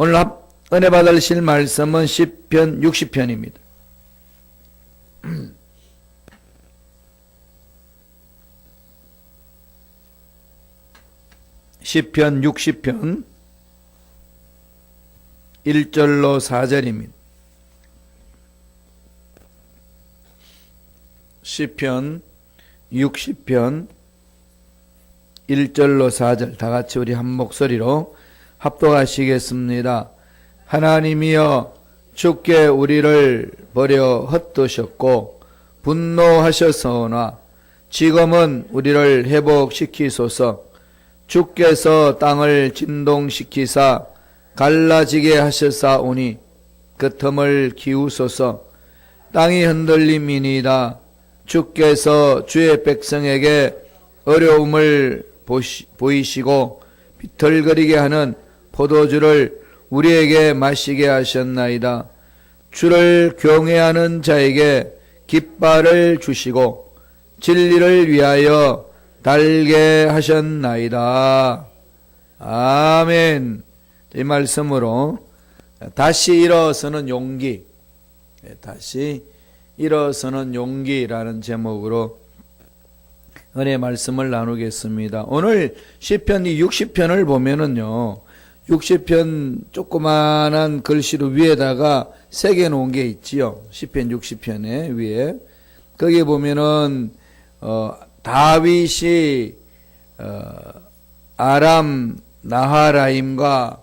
오늘 은혜 받으실 말씀은 시편 60편입니다. 시편 60편 1절로 4절입니다. 시편 60편 1절로 4절 다 같이 우리 한 목소리로 합독하시겠습니다. 하나님이여 주께 우리를 버려 헛두셨고 분노하셨사오나 지금은 우리를 회복시키소서. 주께서 땅을 진동시키사 갈라지게 하셨사오니 그 틈을 기우소서. 땅이 흔들림이니이다. 주께서 주의 백성에게 어려움을 보이시고 비틀거리게 하는 포도주를 우리에게 마시게 하셨나이다. 주를 경외하는 자에게 깃발을 주시고 진리를 위하여 달게 하셨나이다. 아멘. 이 말씀으로 다시 일어서는 용기, 다시 일어서는 용기라는 제목으로 은혜 말씀을 나누겠습니다. 오늘 시편 60편을 보면은요, 60편 조그만한 글씨로 위에다가 새겨 놓은 게 있지요. 시편 60편에 위에. 거기 보면은 다윗이 아람 나하라임과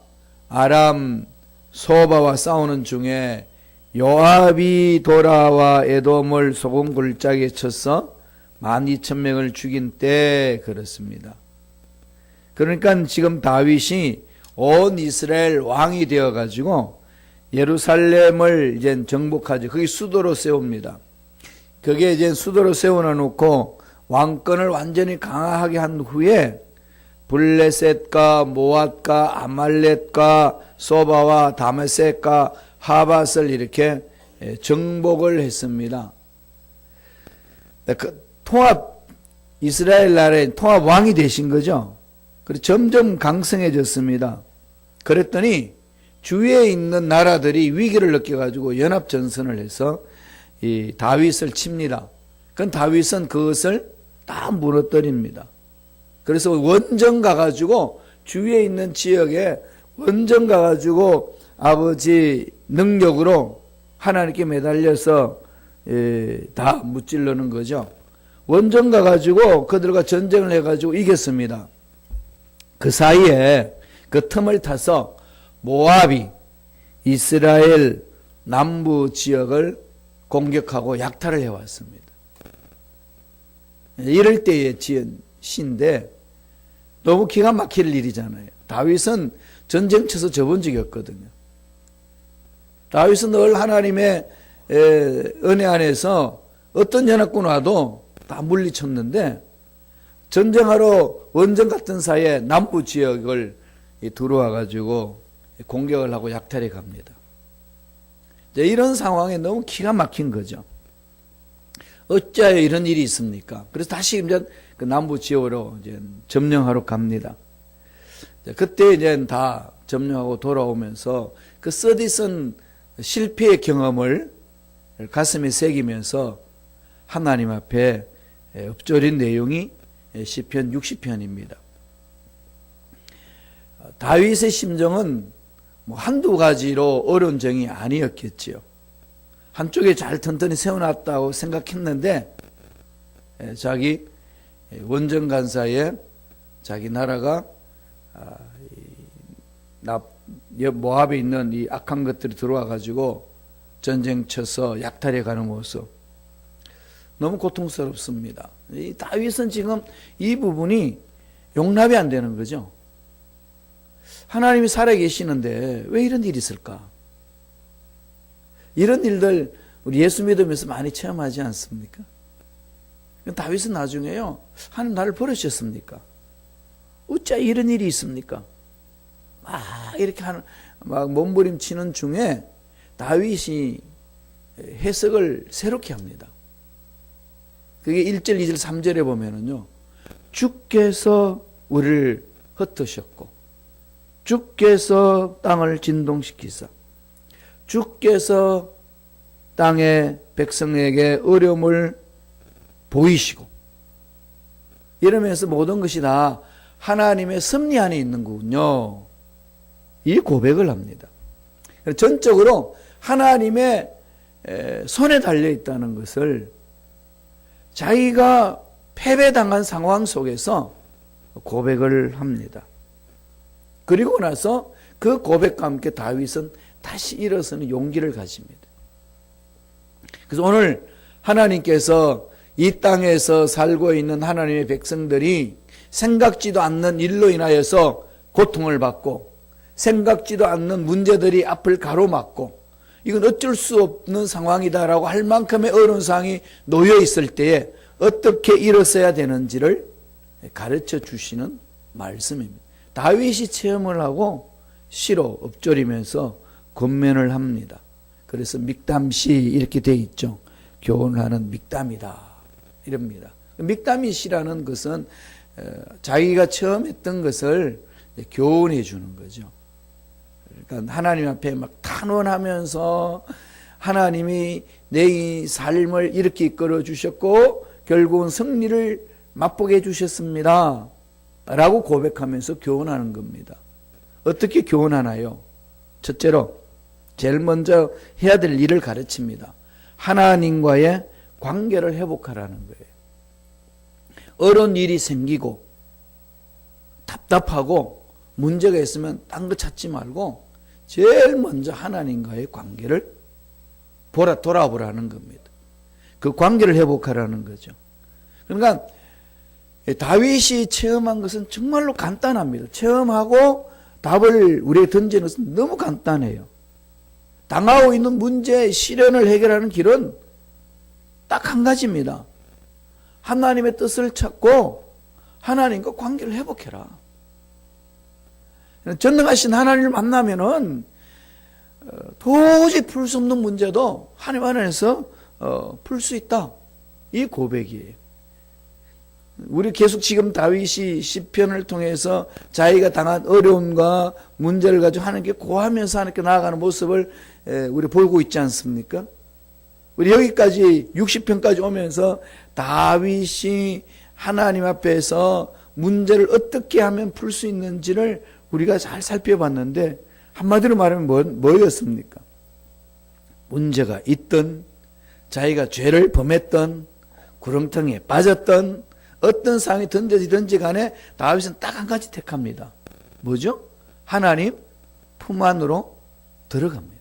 아람 소바와 싸우는 중에 요압이 돌아와 에돔을 소금 굴짝에 쳐서 12,000명을 죽인 때 그렇습니다. 그러니까 지금 다윗이 온 이스라엘 왕이 되어 가지고 예루살렘을 이제 정복하죠. 그게 수도로 세웁니다. 그게 이제 수도로 세워 놓고 왕권을 완전히 강화하게 한 후에 블레셋과 모압과 아말렉과 소바와 다메섹과 하밧을 이렇게 정복을 했습니다. 그 통합 이스라엘 나라의 통합 왕이 되신 거죠. 그리고 점점 강성해졌습니다. 그랬더니 주위에 있는 나라들이 위기를 느껴가지고 연합 전선을 해서 이 다윗을 칩니다. 그럼 다윗은 그것을 다 무너뜨립니다. 그래서 원정 가가지고 주위에 있는 지역에 원정 가가지고 아버지 능력으로 하나님께 매달려서 다 무찔러는 거죠. 원정 가가지고 그들과 전쟁을 해가지고 이겼습니다. 그 사이에 그 틈을 타서 모압이 이스라엘 남부 지역을 공격하고 약탈을 해왔습니다. 이럴 때에 지은 시인데 너무 기가 막힐 일이잖아요. 다윗은 전쟁 쳐서 져본 적이 없거든요. 다윗은 늘 하나님의 은혜 안에서 어떤 연합군 와도 다 물리쳤는데 전쟁하러 원정 같은 사이에 남부 지역을 들어와 가지고 공격을 하고 약탈해 갑니다. 이런 상황에 너무 기가 막힌 거죠. 어찌하여 이런 일이 있습니까? 그래서 다시 이제 그 남부 지역으로 이제 점령하러 갑니다. 그때 이제 다 점령하고 돌아오면서 그 쓰디쓴 실패의 경험을 가슴에 새기면서 하나님 앞에 엎드린 내용이 시편 60편입니다. 다윗의 심정은 뭐 한두 가지로 어려운 정이 아니었겠지요. 한쪽에 잘 튼튼히 세워놨다고 생각했는데 자기 원정 간 사이에 자기 나라가 모압에 있는 이 악한 것들이 들어와 가지고 전쟁 쳐서 약탈해 가는 모습 너무 고통스럽습니다. 이 다윗은 지금 이 부분이 용납이 안 되는 거죠. 하나님이 살아계시는데 왜 이런 일이 있을까? 이런 일들 우리 예수 믿으면서 많이 체험하지 않습니까? 다윗은 나중에요, 하나님 나를 버리셨습니까? 어찌 이런 일이 있습니까? 막 이렇게 막 몸부림치는 중에 다윗이 해석을 새롭게 합니다. 그게 1절, 2절, 3절에 보면은요, 주께서 우리를 흩으셨고 주께서 땅을 진동시키사 주께서 땅의 백성에게 어려움을 보이시고 이러면서 모든 것이 다 하나님의 섭리 안에 있는 거군요. 이 고백을 합니다. 전적으로 하나님의 손에 달려 있다는 것을 자기가 패배당한 상황 속에서 고백을 합니다. 그리고 나서 그 고백과 함께 다윗은 다시 일어서는 용기를 가집니다. 그래서 오늘 하나님께서 이 땅에서 살고 있는 하나님의 백성들이 생각지도 않는 일로 인하여서 고통을 받고 생각지도 않는 문제들이 앞을 가로막고 이건 어쩔 수 없는 상황이다라고 할 만큼의 어려운 상황이 놓여 있을 때에 어떻게 일어서야 되는지를 가르쳐 주시는 말씀입니다. 다윗이 체험을 하고 시로 엎조리면서 권면을 합니다. 그래서 믹담시 이렇게 돼 있죠. 교훈하는 믹담이다 이럽니다. 믹담이시라는 것은 자기가 처음 했던 것을 교훈해 주는 거죠. 그러니까 하나님 앞에 막 탄원하면서 하나님이 내 삶을 이렇게 이끌어 주셨고 결국은 승리를 맛보게 해주셨습니다 라고 고백하면서 교훈하는 겁니다. 어떻게 교훈하나요? 첫째로 제일 먼저 해야 될 일을 가르칩니다. 하나님과의 관계를 회복하라는 거예요. 어려운 일이 생기고 답답하고 문제가 있으면 딴 거 찾지 말고 제일 먼저 하나님과의 관계를 돌아보라는 겁니다. 그 관계를 회복하라는 거죠. 그러니까 다윗이 체험한 것은 정말로 간단합니다. 체험하고 답을 우리에게 던지는 것은 너무 간단해요. 당하고 있는 문제, 시련을 해결하는 길은 딱 한 가지입니다. 하나님의 뜻을 찾고 하나님과 관계를 회복해라. 전능하신 하나님을 만나면은 도저히 풀 수 없는 문제도 하나님 안에서 풀 수 있다. 이 고백이에요. 우리 계속 지금 다윗이 시편을 통해서 자기가 당한 어려움과 문제를 가지고 하나님께 고하면서 하나님께 나아가는 모습을 우리 보고 있지 않습니까? 우리 여기까지 60편까지 오면서 다윗이 하나님 앞에서 문제를 어떻게 하면 풀 수 있는지를 우리가 잘 살펴봤는데 한마디로 말하면 뭐였습니까? 문제가 있던 자기가 죄를 범했던 구렁텅이에 빠졌던 어떤 상황이 던져지든지 간에 다윗은 딱 한 가지 택합니다. 뭐죠? 하나님 품 안으로 들어갑니다.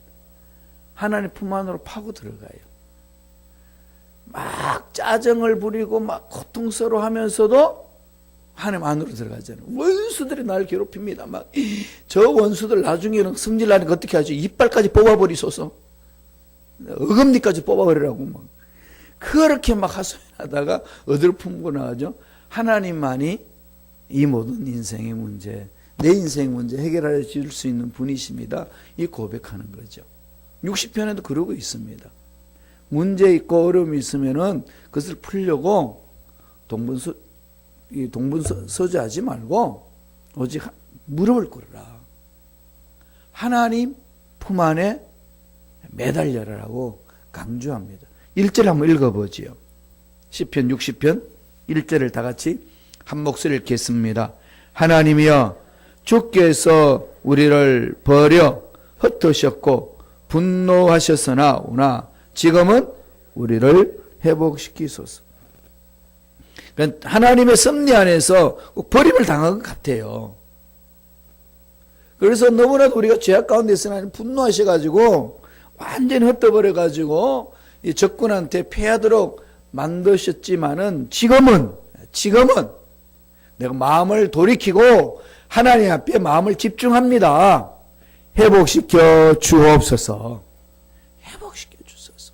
하나님 품 안으로 파고 들어가요. 막 짜증을 부리고 막 고통스러워 하면서도 하나님 안으로 들어가잖아요. 원수들이 나를 괴롭힙니다. 막 저 원수들 나중에는 승질나니까 어떻게 하죠? 이빨까지 뽑아버리소서. 어금니까지 뽑아버리라고 막. 그렇게 막 하소연하다가 어디로 품고 나가죠? 하나님만이 이 모든 인생의 문제, 내 인생의 문제 해결해 줄 수 있는 분이십니다. 이 고백하는 거죠. 60편에도 그러고 있습니다. 문제 있고 어려움이 있으면은 그것을 풀려고 동분서주하지 말고 오직 무릎을 꿇어라. 하나님 품 안에 매달려라라고 강조합니다. 1절 한번 읽어보지요. 시편 60편 1절을 다 같이 한 목소리를 읽겠습니다. 하나님이여 주께서 우리를 버려 흩으셨고 분노하셨으나 지금은 우리를 회복시키소서. 그러니까 하나님의 섭리 안에서 버림을 당한 것 같아요. 그래서 너무나도 우리가 죄악 가운데 있으나 하나님 분노하셔가지고 완전히 흩어버려가지고 이 적군한테 패하도록 만드셨지만은 지금은 내가 마음을 돌이키고 하나님 앞에 마음을 집중합니다. 회복시켜 주옵소서. 회복시켜 주소서.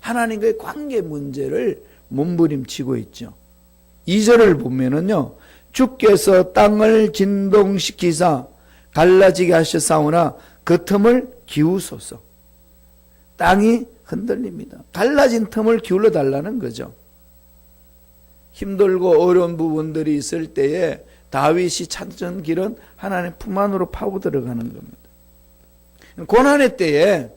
하나님과의 관계 문제를 몸부림치고 있죠. 2절을 보면은요, 주께서 땅을 진동시키사 갈라지게 하셨사오나 그 틈을 기우소서. 땅이 흔들립니다. 갈라진 틈을 기울여 달라는 거죠. 힘들고 어려운 부분들이 있을 때에 다윗이 찾은 길은 하나님 품 안으로 파고 들어가는 겁니다. 고난의 때에,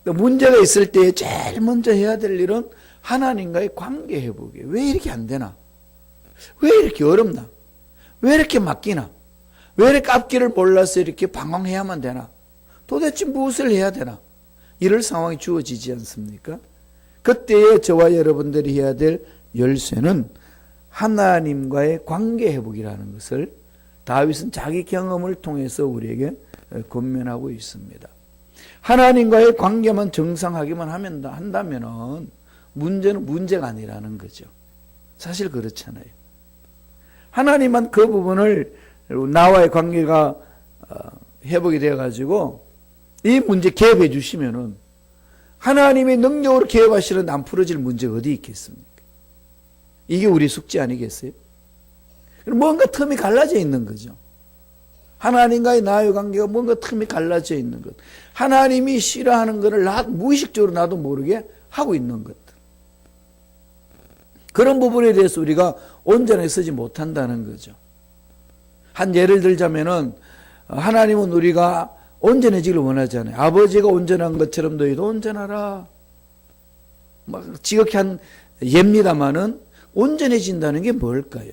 문제가 있을 때에 제일 먼저 해야 될 일은 하나님과의 관계 회복이에요. 왜 이렇게 안 되나? 왜 이렇게 어렵나? 왜 이렇게 맡기나? 왜 이렇게 앞길을 몰라서 이렇게 방황해야만 되나? 도대체 무엇을 해야 되나? 이럴 상황이 주어지지 않습니까? 그때에 저와 여러분들이 해야 될 열쇠는 하나님과의 관계 회복이라는 것을 다윗은 자기 경험을 통해서 우리에게 권면하고 있습니다. 하나님과의 관계만 정상하기만 한다면은 문제는 문제가 아니라는 거죠. 사실 그렇잖아요. 하나님만 그 부분을 나와의 관계가 회복이 되어가지고 이 문제 개입해 주시면은 하나님의 능력으로 개입하시는 안 풀어질 문제가 어디 있겠습니까? 이게 우리 숙제 아니겠어요? 뭔가 틈이 갈라져 있는 거죠. 하나님과의 나의 관계가 뭔가 틈이 갈라져 있는 것. 하나님이 싫어하는 것을 무의식적으로 나도 모르게 하고 있는 것들. 그런 부분에 대해서 우리가 온전하게 쓰지 못한다는 거죠. 한 예를 들자면은 하나님은 우리가 온전해지기를 원하잖아요. 아버지가 온전한 것처럼 너희도 온전하라. 막 지극히 한 예입니다마는 온전해진다는 게 뭘까요?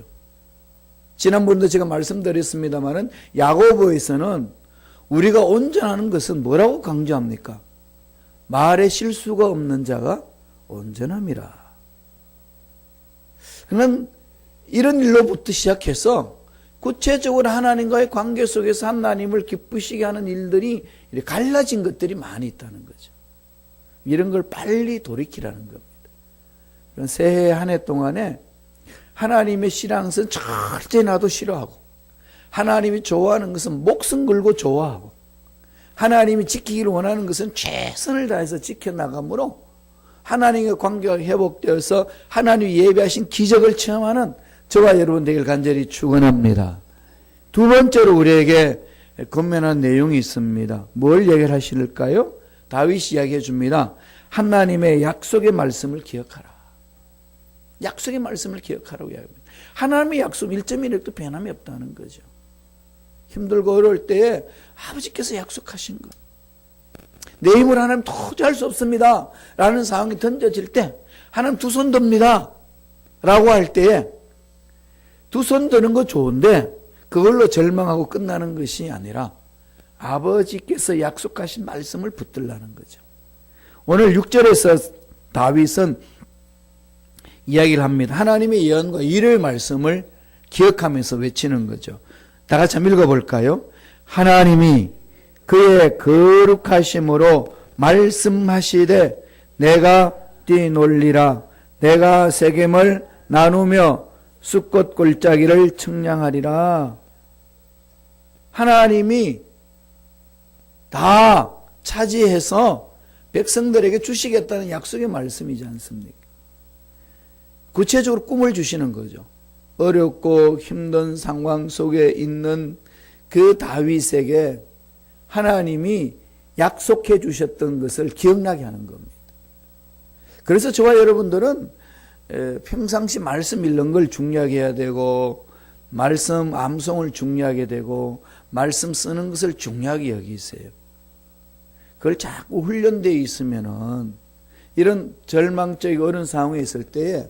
지난번에도 제가 말씀드렸습니다마는 야고보에서는 우리가 온전하는 것은 뭐라고 강조합니까? 말에 실수가 없는 자가 온전함이라. 그러면 이런 일로부터 시작해서 구체적으로 하나님과의 관계 속에서 하나님을 기쁘시게 하는 일들이 갈라진 것들이 많이 있다는 거죠. 이런 걸 빨리 돌이키라는 겁니다. 새해 한 해 동안에 하나님의 신앙은 절대 나도 싫어하고 하나님이 좋아하는 것은 목숨 걸고 좋아하고 하나님이 지키기를 원하는 것은 최선을 다해서 지켜나가므로 하나님의 관계가 회복되어서 하나님이 예비하신 기적을 체험하는 저와 여러분 되길 간절히 축원합니다. 두 번째로 우리에게 권면한 내용이 있습니다. 뭘 얘기를 하실까요? 다윗이 이야기해 줍니다. 하나님의 약속의 말씀을 기억하라. 약속의 말씀을 기억하라고 이야기합니다. 하나님의 약속 1.1획도 변함이 없다는 거죠. 힘들고 어려울 때에 아버지께서 약속하신 것. 내 힘으로 하나님 도저히 할 수 없습니다. 라는 상황이 던져질 때 하나님 두 손 듭니다. 라고 할 때에 두 손 드는 거 좋은데 그걸로 절망하고 끝나는 것이 아니라 아버지께서 약속하신 말씀을 붙들라는 거죠. 오늘 6절에서 다윗은 이야기를 합니다. 하나님의 예언과 일의 말씀을 기억하면서 외치는 거죠. 다 같이 한번 읽어볼까요? 하나님이 그의 거룩하심으로 말씀하시되 내가 뛰놀리라. 내가 세겜을 나누며 숫꽃 골짜기를 청량하리라. 하나님이 다 차지해서 백성들에게 주시겠다는 약속의 말씀이지 않습니까? 구체적으로 꿈을 주시는 거죠. 어렵고 힘든 상황 속에 있는 그 다윗에게 하나님이 약속해 주셨던 것을 기억나게 하는 겁니다. 그래서 저와 여러분들은 평상시 말씀 읽는 걸 중요하게 해야 되고 말씀 암송을 중요하게 되고 말씀 쓰는 것을 중요하게 여기세요. 그걸 자꾸 훈련되어 있으면은 이런 절망적이고 어려운 상황에 있을 때에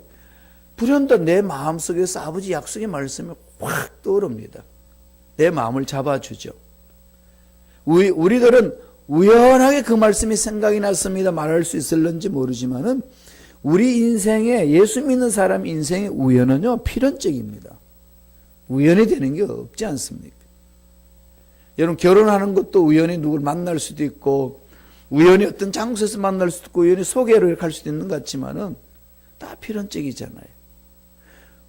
불현듯 내 마음속에서 아버지 약속의 말씀이 확 떠오릅니다. 내 마음을 잡아주죠. 우리들은 우연하게 그 말씀이 생각이 났습니다 말할 수 있을런지 모르지만은 우리 인생에 예수 믿는 사람 인생의 우연은요 필연적입니다. 우연이 되는 게 없지 않습니까? 여러분 결혼하는 것도 우연히 누굴 만날 수도 있고 우연히 어떤 장소에서 만날 수도 있고 우연히 소개를 갈 수도 있는 것 같지만은 다 필연적이잖아요.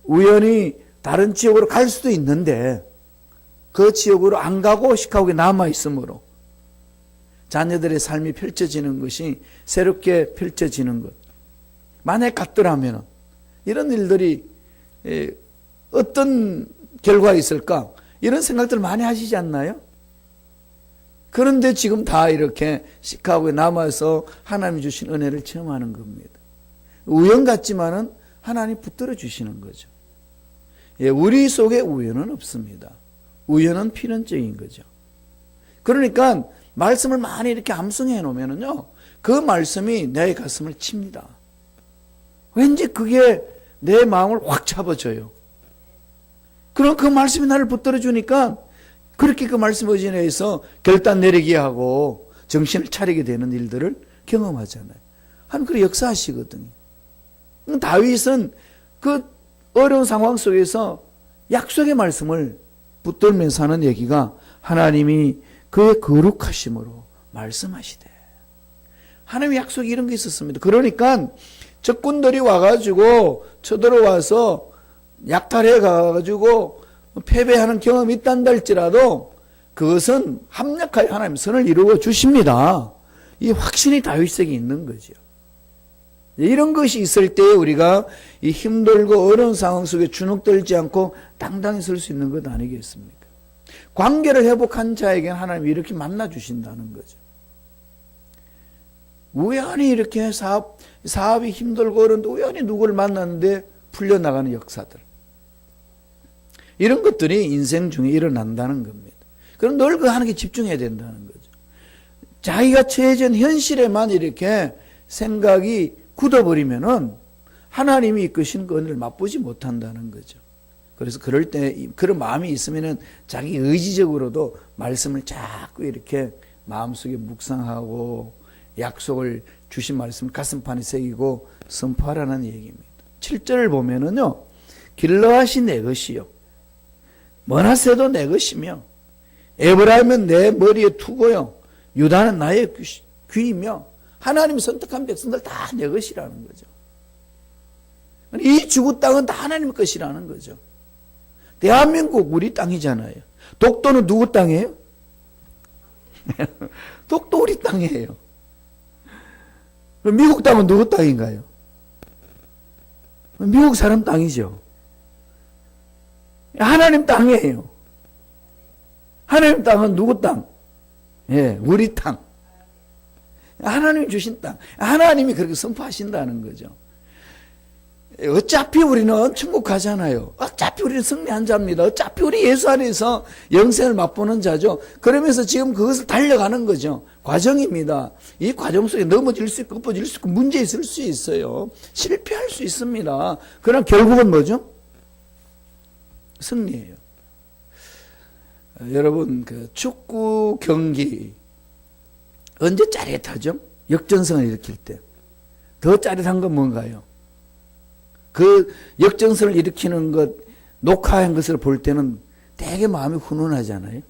우연히 다른 지역으로 갈 수도 있는데 그 지역으로 안 가고 시카고에 남아있으므로 자녀들의 삶이 펼쳐지는 것이 새롭게 펼쳐지는 것. 만약 갔더라면 이런 일들이 어떤 결과가 있을까? 이런 생각들 많이 하시지 않나요? 그런데 지금 다 이렇게 시카고에 남아서 하나님이 주신 은혜를 체험하는 겁니다. 우연 같지만은 하나님 붙들어 주시는 거죠. 예, 우리 속에 우연은 없습니다. 우연은 필연적인 거죠. 그러니까 말씀을 많이 이렇게 암송해 놓으면은요, 그 말씀이 내 가슴을 칩니다. 왠지 그게 내 마음을 확 잡아줘요. 그럼 그 말씀이 나를 붙들어 주니까 그렇게 그 말씀 의지해서 결단 내리게 하고 정신을 차리게 되는 일들을 경험하잖아요. 하나님 그렇게 역사하시거든요. 다윗은 그 어려운 상황 속에서 약속의 말씀을 붙들면서 하는 얘기가 하나님이 그의 거룩하심으로 말씀하시되. 하나님의 약속이 이런 게 있었습니다. 그러니까 적군들이 와가지고 쳐들어와서 약탈해 가가지고 패배하는 경험이 있단다 할지라도 그것은 합력하여 하나님 선을 이루어 주십니다. 이 확신이 다윗에게 있는 거죠. 이런 것이 있을 때 우리가 이 힘들고 어려운 상황 속에 주눅들지 않고 당당히 설 수 있는 것 아니겠습니까? 관계를 회복한 자에게는 하나님이 이렇게 만나 주신다는 거죠. 우연히 이렇게 사업이 힘들고 어려운데 우연히 누구를 만났는데 풀려나가는 역사들. 이런 것들이 인생 중에 일어난다는 겁니다. 그럼 늘 그 하는 게 집중해야 된다는 거죠. 자기가 처해진 현실에만 이렇게 생각이 굳어버리면은 하나님이 이끄신 그 은혜를 맛보지 못한다는 거죠. 그래서 그럴 때 그런 마음이 있으면은 자기 의지적으로도 말씀을 자꾸 이렇게 마음속에 묵상하고 약속을 주신 말씀을 가슴판에 새기고 선포하라는 얘기입니다. 7절을 보면은요, 길르앗이 내 것이요 므낫세도 내 것이며 에브라임은 내 머리에 투고요 유다는 나의 귀이며 하나님이 선택한 백성들 다 내 것이라는 거죠. 이 지구 땅은 다 하나님 것이라는 거죠. 대한민국 우리 땅이잖아요. 독도는 누구 땅이에요? 독도 우리 땅이에요. 미국 땅은 누구 땅인가요? 미국 사람 땅이죠. 하나님 땅이에요. 하나님 땅은 누구 땅? 예, 우리 땅. 하나님이 주신 땅. 하나님이 그렇게 선포하신다는 거죠. 어차피 우리는 천국 가잖아요. 어차피 우리는 승리한 자입니다. 어차피 우리 예수 안에서 영생을 맛보는 자죠. 그러면서 지금 그것을 달려가는 거죠. 과정입니다. 이 과정 속에 넘어질 수 있고 엎어질 수 있고 문제 있을 수 있어요. 실패할 수 있습니다. 그러나 결국은 뭐죠? 승리예요. 여러분, 그 축구 경기 언제 짜릿하죠? 역전승을 일으킬 때. 더 짜릿한 건 뭔가요? 그 역전승을 일으키는 것, 녹화한 것을 볼 때는 되게 마음이 훈훈하잖아요.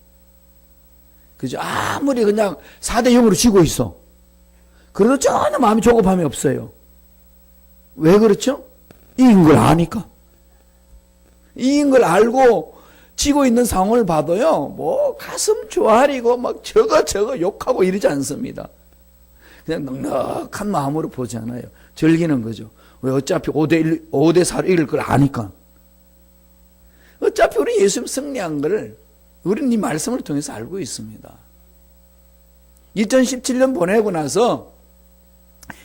그죠? 아무리 그냥 4대0으로 지고 있어. 그래도 전혀 마음이 조급함이 없어요. 왜 그렇죠? 이긴 걸 아니까. 이긴 걸 알고 지고 있는 상황을 봐도요, 뭐 가슴 조아리고 막 저거 욕하고 이러지 않습니다. 그냥 넉넉한 마음으로 보잖아요. 즐기는 거죠. 왜? 어차피 5대4로 이길 걸 아니까. 어차피 우리 예수님 승리한 걸 우리는 이 말씀을 통해서 알고 있습니다. 2017년 보내고 나서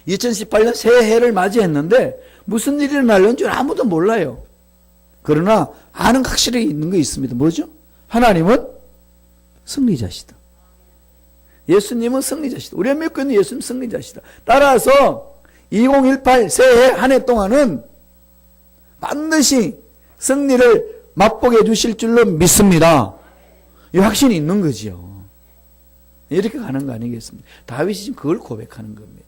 2018년 새해를 맞이했는데 무슨 일이 일어나려는 줄 아무도 몰라요. 그러나 아는 확실히 있는 거 있습니다. 뭐죠? 하나님은 승리자시다. 예수님은 승리자시다. 우리가 믿고 있는 예수님 승리자시다. 따라서 2018 새해 한 해 동안은 반드시 승리를 맛보게 해주실 줄로 믿습니다. 이 확신이 있는 거지요. 이렇게 가는 거 아니겠습니까? 다윗이 지금 그걸 고백하는 겁니다.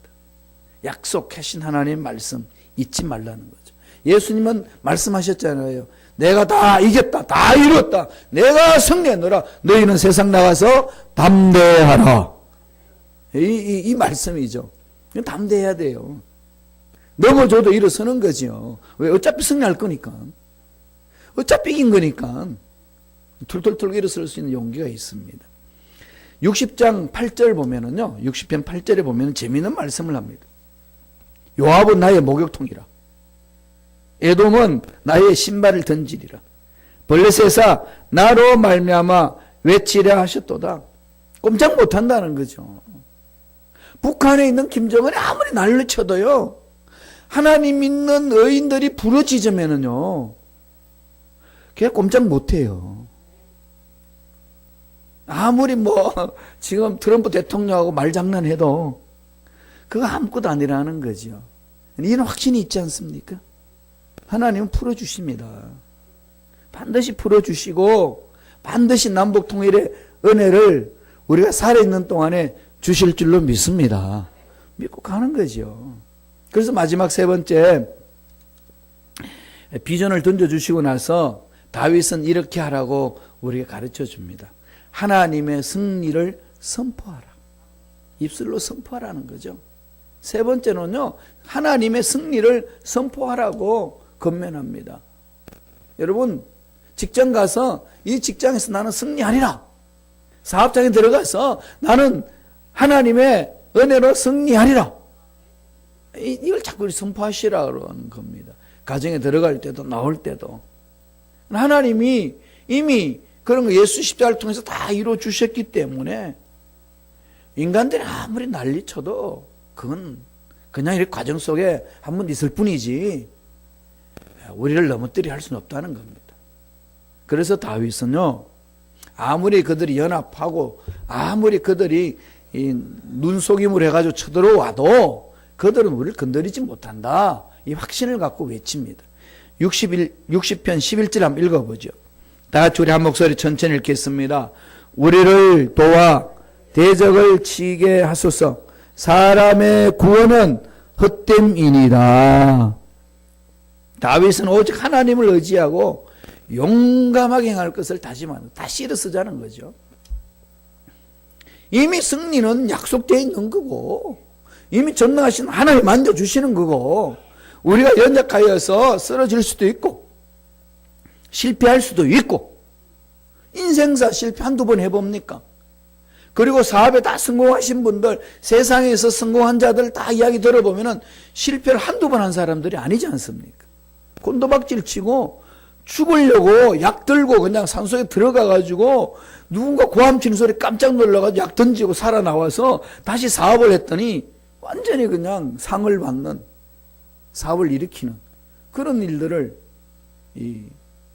약속하신 하나님의 말씀 잊지 말라는 거죠. 예수님은 말씀하셨잖아요. 내가 다 이겼다. 다 이뤘다. 내가 승리하노라. 너희는 세상 나가서 담대하라. 이 말씀이죠. 담대해야 돼요. 넘어져도 일어서는 거죠. 왜? 어차피 승리할 거니까. 어차피 이긴 거니까. 툴툴툴 일어설 수 있는 용기가 있습니다. 60장 8절 보면은요. 60편 8절에 보면 재미있는 말씀을 합니다. 요압은 나의 목욕통이라. 에돔은 나의 신발을 던지리라. 블레셋아 나로 말미암아 외치려 하셨도다. 꼼짝 못한다는 거죠. 북한에 있는 김정은이 아무리 난리 쳐도요, 하나님 믿는 의인들이 부러지자면은요, 그게 꼼짝 못해요. 아무리 지금 트럼프 대통령하고 말장난해도 그거 아무것도 아니라는 거죠. 이런 확신이 있지 않습니까? 하나님은 풀어주십니다. 반드시 풀어주시고 반드시 남북 통일의 은혜를 우리가 살아있는 동안에 주실 줄로 믿습니다. 믿고 가는 거죠. 그래서 마지막 세 번째 비전을 던져주시고 나서 다윗은 이렇게 하라고 우리에게 가르쳐 줍니다. 하나님의 승리를 선포하라. 입술로 선포하라는 거죠. 세 번째는요, 하나님의 승리를 선포하라고 권면합니다. 여러분, 직장 가서 이 직장에서 나는 승리하리라. 사업장에 들어가서 나는 하나님의 은혜로 승리하리라. 이걸 자꾸 선포하시라는 겁니다. 가정에 들어갈 때도 나올 때도. 하나님이 이미 그런 거 예수 십자가를 통해서 다 이루어 주셨기 때문에 인간들이 아무리 난리쳐도 그건 그냥 이 과정 속에 한번 있을 뿐이지 우리를 넘어뜨리게 할 수는 없다는 겁니다. 그래서 다윗은요, 아무리 그들이 연합하고 아무리 그들이 눈속임을 해가지고 쳐들어와도 그들은 우리를 건드리지 못한다. 이 확신을 갖고 외칩니다. 60편 11절 한번 읽어보죠. 다 같이 우리 한 목소리 천천히 읽겠습니다. 우리를 도와 대적을 치게 하소서. 사람의 구원은 헛됨이니라. 다윗은 오직 하나님을 의지하고 용감하게 행할 것을 다짐하는, 다시 일어서자는 거죠. 이미 승리는 약속되어 있는 거고 이미 전능하신 하나님 만져주시는 거고 우리가 연약하여서 쓰러질 수도 있고 실패할 수도 있고 인생사 실패 한두 번 해봅니까? 그리고 사업에 다 성공하신 분들, 세상에서 성공한 자들 다 이야기 들어보면은 실패를 한두 번 한 사람들이 아니지 않습니까? 곤도박질 치고 죽으려고 약 들고 그냥 산속에 들어가가지고 누군가 고함 치는 소리 깜짝 놀라가지고 약 던지고 살아나와서 다시 사업을 했더니 완전히 그냥 상을 받는, 사업을 일으키는 그런 일들을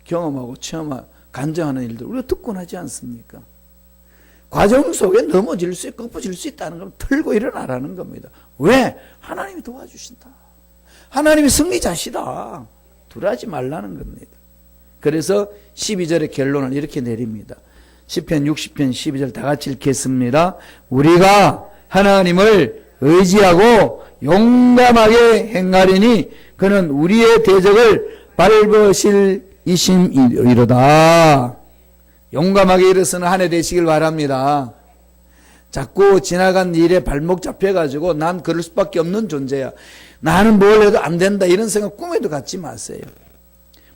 경험하고 체험하고 간증하는 일들 우리가 듣곤 하지 않습니까? 과정 속에 넘어질 수 있고 엎어질 수 있다는 걸 틀고 일어나라는 겁니다. 왜? 하나님이 도와주신다. 하나님이 승리자시다. 두려워하지 말라는 겁니다. 그래서 12절의 결론을 이렇게 내립니다. 시편 60편 12절 다 같이 읽겠습니다. 우리가 하나님을 의지하고 용감하게 행하리니 그는 우리의 대적을 밟으실 이심이로다. 용감하게 일어서는 한 해 되시길 바랍니다. 자꾸 지나간 일에 발목 잡혀가지고 난 그럴 수밖에 없는 존재야. 나는 뭘 해도 안 된다. 이런 생각 꿈에도 갖지 마세요.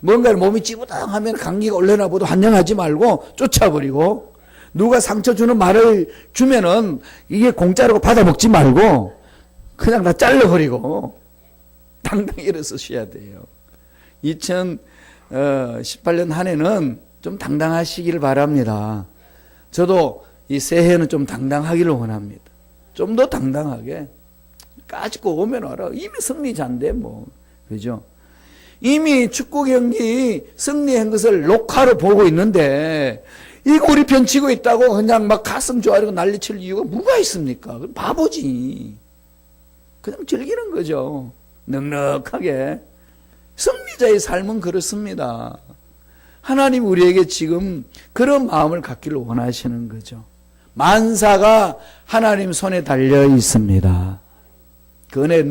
뭔가를 몸이 찌부당하면 감기가 올려나 보도 환영하지 말고 쫓아버리고 누가 상처 주는 말을 주면은 이게 공짜라고 받아먹지 말고 그냥 다 잘라버리고 당당히 일어서셔야 돼요. 2018년 한 해는 좀 당당하시길 바랍니다. 저도 이 새해는 좀 당당하기를 원합니다. 좀 더 당당하게 까짓거 오면 와라. 이미 승리자인데 그죠? 이미 축구 경기 승리한 것을 녹화로 보고 있는데 이거 우리 편 치고 있다고 그냥 막 가슴 좋아하고 난리칠 이유가 뭐가 있습니까? 그럼 바보지. 그냥 즐기는 거죠. 넉넉하게. 승리자의 삶은 그렇습니다. 하나님 우리에게 지금 그런 마음을 갖기를 원하시는 거죠. 만사가 하나님 손에 달려 있습니다. 그 은혜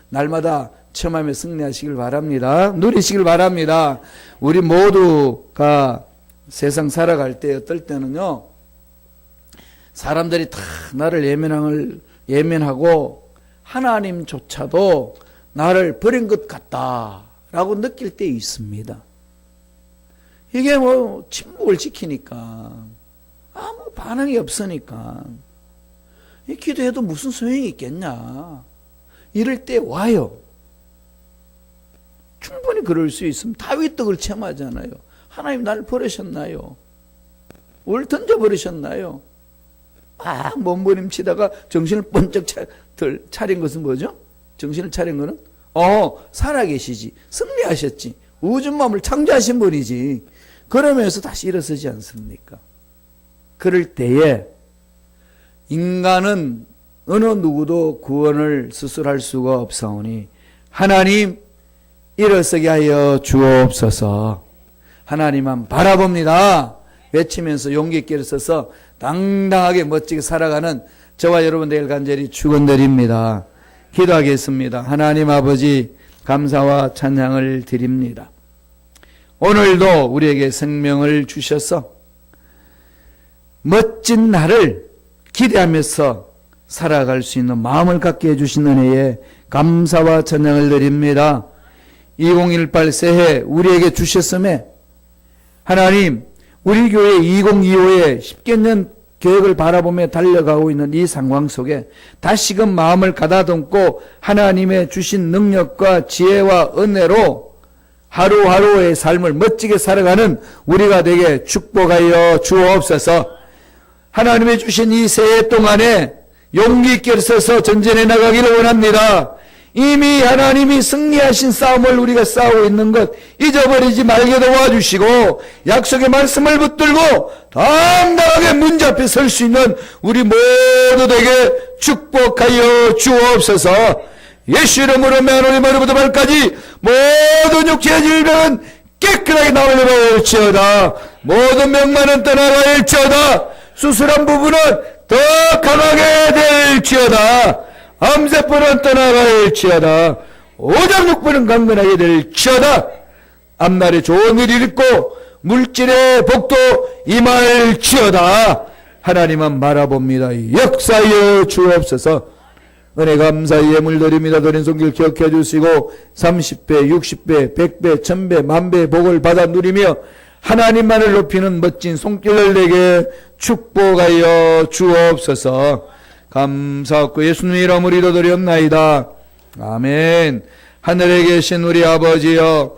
날마다 체험하며 승리하시길 바랍니다. 누리시길 바랍니다. 우리 모두가 세상 살아갈 때 어떨 때는요, 사람들이 다 나를 예면하고 하나님조차도 나를 버린 것 같다라고 느낄 때 있습니다. 이게 침묵을 지키니까 아무 반응이 없으니까 이 기도해도 무슨 소용이 있겠냐. 이럴 때 와요. 충분히 그럴 수 있습니다. 다윗도 그걸 체험하잖아요. 하나님 나를 버리셨나요? 뭘 던져버리셨나요? 막 몸부림치다가 정신을 번쩍 차린 것은 뭐죠? 정신을 차린 거는 살아계시지. 승리하셨지. 우주 만물을 창조하신 분이지. 그러면서 다시 일어서지 않습니까? 그럴 때에 인간은 어느 누구도 구원을 스스로 할 수가 없사오니 하나님 일어서게 하여 주옵소서. 하나님만 바라봅니다 외치면서 용기 있게 일어서서 당당하게 멋지게 살아가는 저와 여러분 되길 간절히 축원드립니다. 기도하겠습니다. 하나님 아버지 감사와 찬양을 드립니다. 오늘도 우리에게 생명을 주셔서 멋진 날을 기대하면서 살아갈 수 있는 마음을 갖게 해주신 은혜에 감사와 찬양을 드립니다. 2018 새해 우리에게 주셨음에 하나님 우리 교회 2025의 10개년 계획을 바라보며 달려가고 있는 이 상황 속에 다시금 마음을 가다듬고 하나님의 주신 능력과 지혜와 은혜로 하루하루의 삶을 멋지게 살아가는 우리가 되게 축복하여 주옵소서. 하나님의 주신 이 새해 동안에 용기 있게 서서 전진해 나가기를 원합니다. 이미 하나님이 승리하신 싸움을 우리가 싸우고 있는 것 잊어버리지 말게 도와주시고 약속의 말씀을 붙들고 당당하게 문제 앞에 설 수 있는 우리 모두에게 축복하여 주옵소서. 예수 이름으로 맨홀이 머리부터 발까지 모든 육체의 질병은 깨끗하게 나오려고 모든 병만은 떠나갈지어다. 수술한 부분은 더 강하게 될지어다. 암세포는 떠나갈지어다. 오장육부는 강건하게 될지어다. 앞날에 좋은 일이 있고 물질의 복도 임할지어다. 하나님만 바라봅니다. 역사하여 주옵소서. 은혜 감사의 예물 드립니다. 드린 손길 기억해 주시고 30배, 60배, 100배, 1000배, 만배의 복을 받아 누리며 하나님만을 높이는 멋진 손길을 내게 축복하여 주옵소서. 감사하고 예수님의 이름으로 기도드렸나이다. 아멘. 하늘에 계신 우리 아버지여